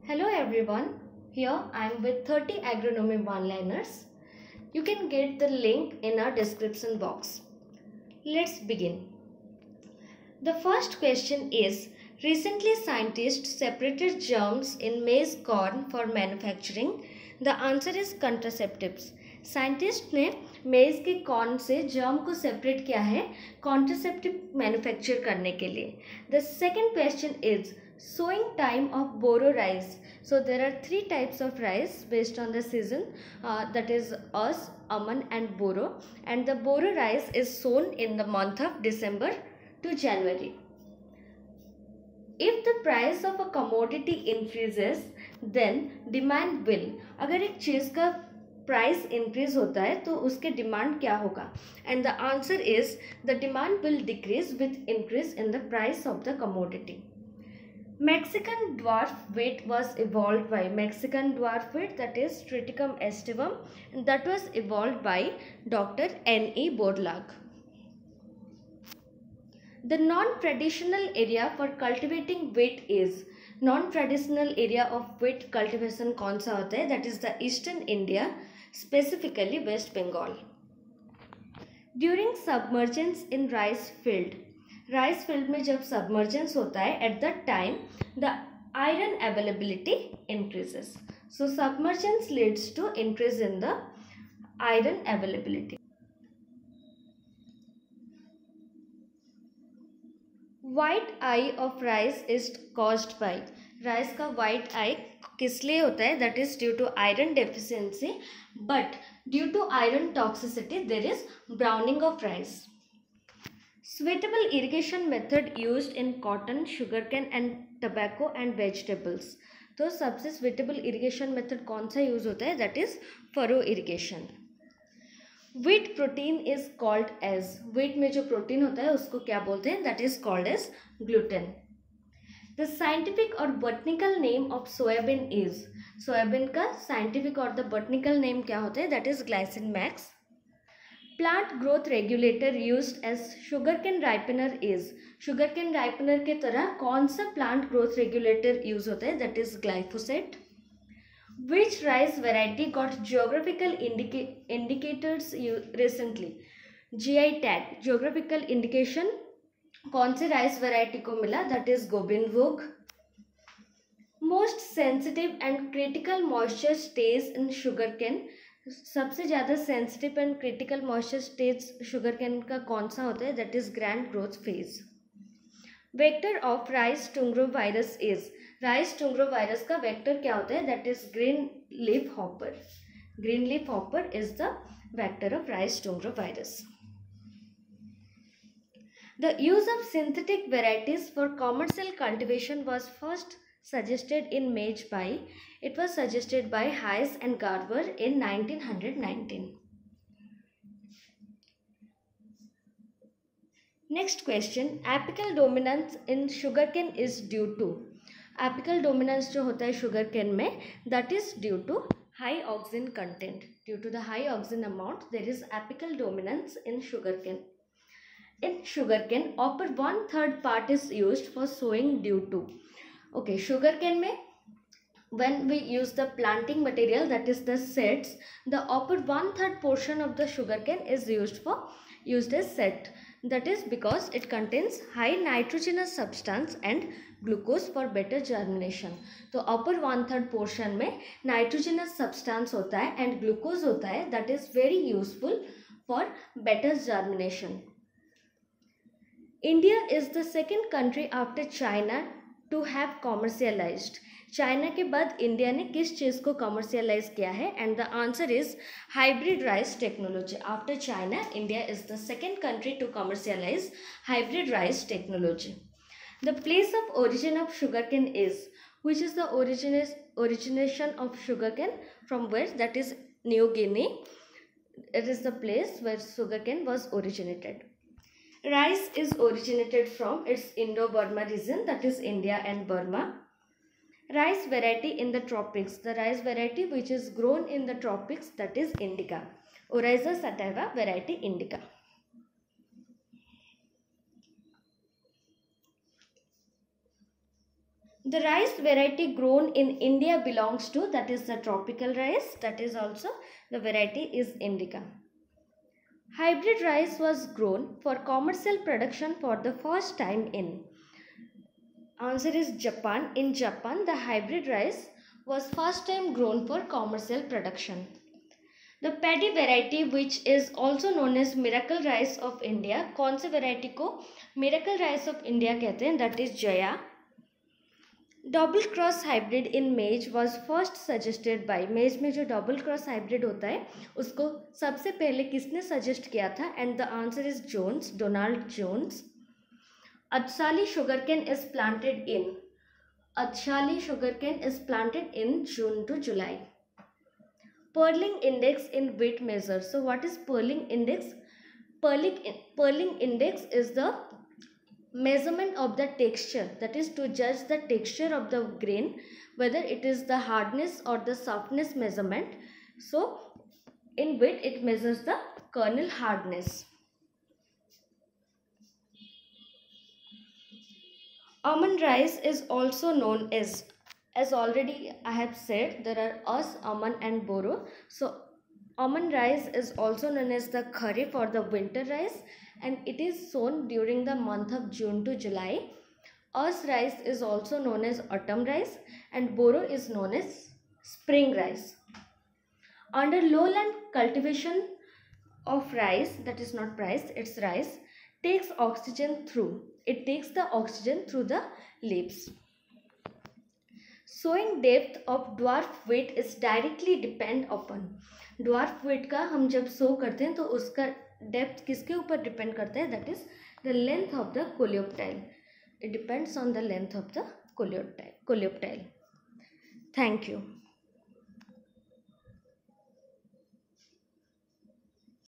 Hello everyone, here I am with 30 agronomy one-liners. You can get the link in our description box. Let's begin. The first question is, recently scientists separated germs in maize corn for manufacturing. The answer is contraceptives. Scientist ने मेज के corn से germ को separate किया है contraceptive manufacture करने के लिए. The second question is sowing time of boro rice. So there are three types of rice based on the season, that is us, aman and boro, and the boro rice is sown in the month of December to January. If the price of a commodity increases, then demand will. अगर एक चीज़ का price increase होता है तो उसके demand क्या होगा? And the answer is the demand will decrease with increase in the price of the commodity. Mexican dwarf wheat was evolved by that is Triticum aestivum, and that was evolved by Dr. N.E. Borlaug. The non-traditional area for cultivating wheat is, non-traditional area of wheat cultivation कौन सा होता है? That is the Eastern India, specifically West Bengal. During submergence in rice field, rice field में जब submergence होता है at the time the iron availability increases. So submergence leads to increase in the iron availability. White eye of rice is caused by, rice का white eye किस लिए होता है? That is due to iron deficiency, but due to iron toxicity there is browning of rice. Suitable irrigation method used in cotton, sugarcane and tobacco and vegetables. तो सबसे suitable irrigation method कौन सा use होता है? That is furrow irrigation. Wheat protein is called as, wheat में जो protein होता है उसको क्या बोलते हैं? That is called as gluten. The scientific or botanical name of soybean is, soybean का scientific और the botanical name क्या होता है? That is Glycine max. Plant growth regulator used as sugarcane ripener is, sugarcane ripener के तरह कौन सा plant growth regulator use होता है? That is glyphosate. Which rice variety got geographical indicators recently? GI tag, geographical indication कौन से rice variety को मिला? That is Gobindbhog. Most sensitive and critical moisture stays in sugarcane. सबसे ज़्यादा sensitive and critical moisture stage sugar cane का कौन सा होता है? That is grand growth phase. Vector of rice टुंग्रो virus is, rice टुंग्रो virus का वेक्टर क्या होता है? That is green leaf hopper. Green leaf hopper is the vector of rice टुंग्रो virus. The use of synthetic varieties for commercial cultivation was first suggested in maize by, it was suggested by Hayes and Garver in 1919. Next question, apical dominance in sugarcane is due to, apical dominance जो होता है sugarcane में, that is due to high oxygen content. Due to the high oxygen amount, there is apical dominance in sugarcane. In sugarcane, upper 1/3 part is used for sowing due to. Okay, sugarcane में when we use the planting material, that is the sets, the upper 1/3 portion of the sugarcane is used as set. That is because it contains high nitrogenous substance and glucose for better germination. तो upper 1/3 portion में nitrogenous substance होता है and glucose होता है, that is very useful for better germination. India is the second country after China to have commercialized. China के बाद India ने किस चीज़ को कमर्शियलाइज किया है? And the answer is hybrid rice technology. After China, India is the second country to commercialise hybrid rice technology. The place of origin of sugarcane is, which is the origination of sugarcane from where? That is New Guinea. It is the place where sugarcane was originated. Rice is originated from its Indo-Burma region, that is India and Burma. Rice variety in the tropics, the rice variety which is grown in the tropics, that is indica. Oryza sativa variety indica. The rice variety grown in India belongs to, that is the tropical rice, that is also the variety is indica. Hybrid rice was grown for commercial production for the first time in, answer is Japan. In Japan, the hybrid rice was first time grown for commercial production. The paddy variety, which is also known as miracle rice of India, कौन से variety को miracle rice of India कहते हैं, that is Jaya. Double cross hybrid in maize was first suggested by, maize में जो double cross hybrid होता है उसको सबसे पहले किसने suggest किया था, and the answer is Jones, Donald Jones. Achali sugarcane is planted in, Achali sugarcane is planted in June to July. Pearling index in wheat measure. So what is Pearling index? Pearling index is the measurement of the texture, that is to judge the texture of the grain, whether it is the hardness or the softness measurement. So in wheat it measures the kernel hardness. Almond rice is also known as already I have said, there are As, Aman and Boro. So almond rice is also known as the Kharif or the winter rice, and it is sown during the month of June to July. As rice is also known as autumn rice, and Boro is known as spring rice. Under lowland cultivation of rice, that is not rice, it's rice, takes oxygen through. It takes the oxygen through the leaves. Sowing depth of dwarf wheat is directly depend upon. Dwarf wheat का हम जब sow करते हैं तो उसका depth किसके ऊपर depend करता है, that is the length of the coleoptile. It depends on the length of the coleoptile. Thank you.